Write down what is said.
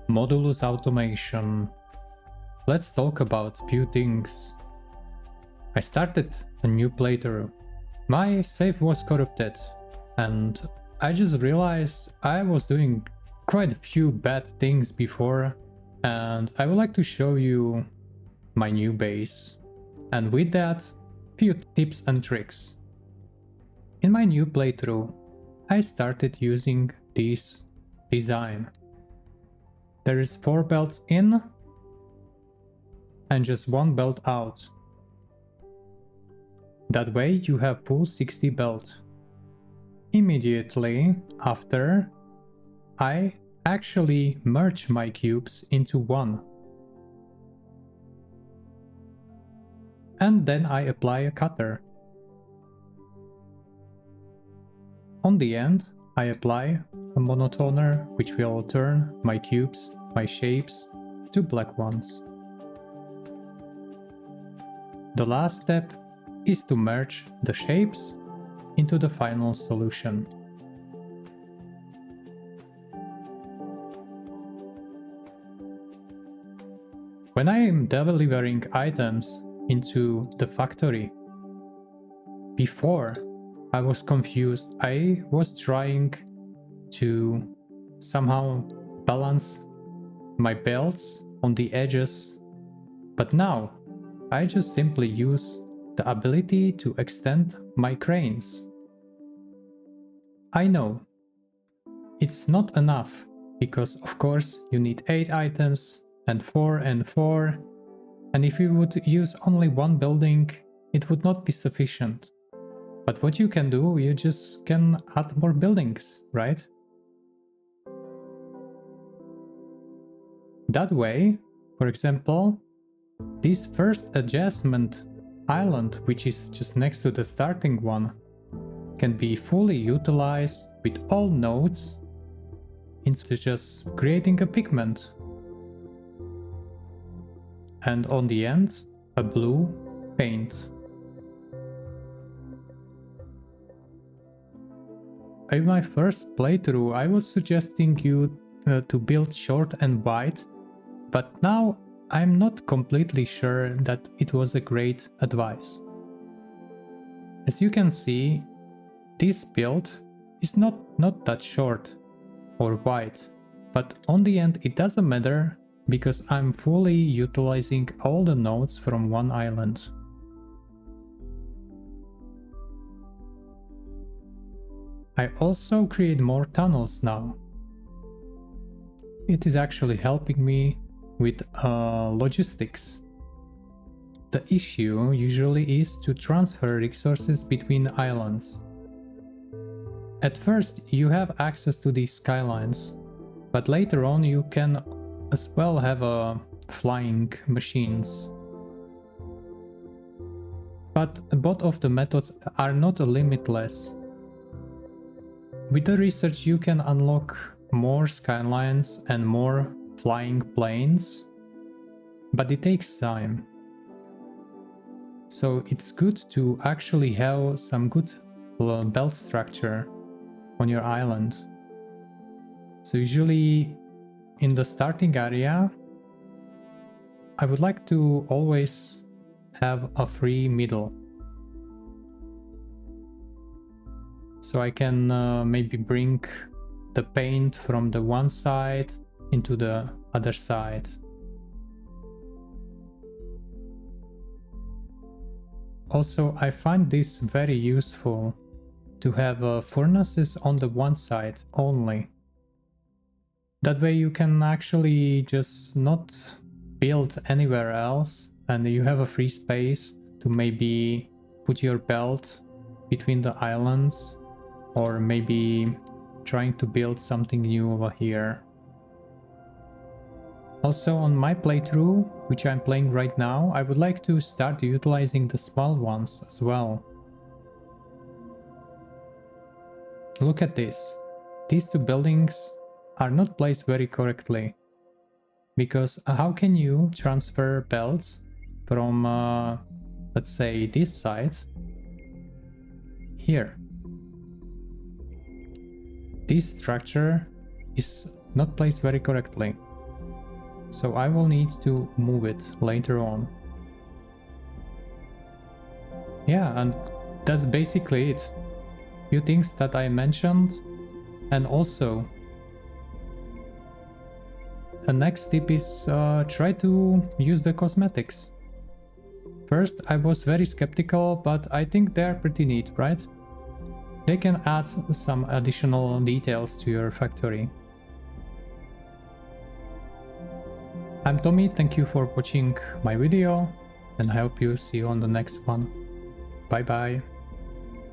Modulus automation. Let's talk about few things. I started a new playthrough. My save was corrupted, and I just realized I was doing quite a few bad things before, and I would like to show you my new base. And with that, few tips and tricks. In my new playthrough, I started using this design. There is 4 belts in and just 1 belt out. That way you have full 60 belt. Immediately after, I actually merge my cubes into one. And then I apply a cutter. On the end, I apply a monotoner which will turn my cubes, my shapes, to black ones. The last step is to merge the shapes into the final solution. When I am delivering items into the factory, before I was confused. I was trying to somehow balance my belts on the edges, but now I just simply use the ability to extend my cranes. I know it's not enough, because of course you need 8 items and 4 and 4, and if you would use only one building, it would not be sufficient. But what you can do, you just can add more buildings, right? That way, for example, this first adjustment island, which is just next to the starting one, can be fully utilized with all nodes into just creating a pigment. And on the end, a blue paint. In my first playthrough, I was suggesting you to build short and wide, but now I'm not completely sure that it was a great advice. As you can see, this build is not that short or wide, but on the end it doesn't matter because I'm fully utilizing all the nodes from one island. I also create more tunnels now. It is actually helping me with logistics. The issue usually is to transfer resources between islands. At first you have access to these skylines, but later on you can as well have flying machines. But both of the methods are not limitless. With the research you can unlock more skylines and more flying planes, but it takes time. So it's good to actually have some good belt structure on your island. So usually in the starting area, I would like to always have a free middle. So I can maybe bring the paint from the one side into the other side. Also, I find this very useful to have furnaces on the one side only. That way you can actually just not build anywhere else and you have a free space to maybe put your belt between the islands, or maybe trying to build something new over here. Also on my playthrough, which I'm playing right now, I would like to start utilizing the small ones as well. Look at this. These two buildings are not placed very correctly. Because how can you transfer belts from, let's say, this side here? This structure is not placed very correctly. so I will need to move it later on. Yeah, and that's basically it. Few things that I mentioned, and also the next tip is try to use the cosmetics. First, I was very skeptical, but I think they're pretty neat, right? They can add some additional details to your factory. I'm Tommy, thank you for watching my video, and I hope you see you on the next one. Bye bye.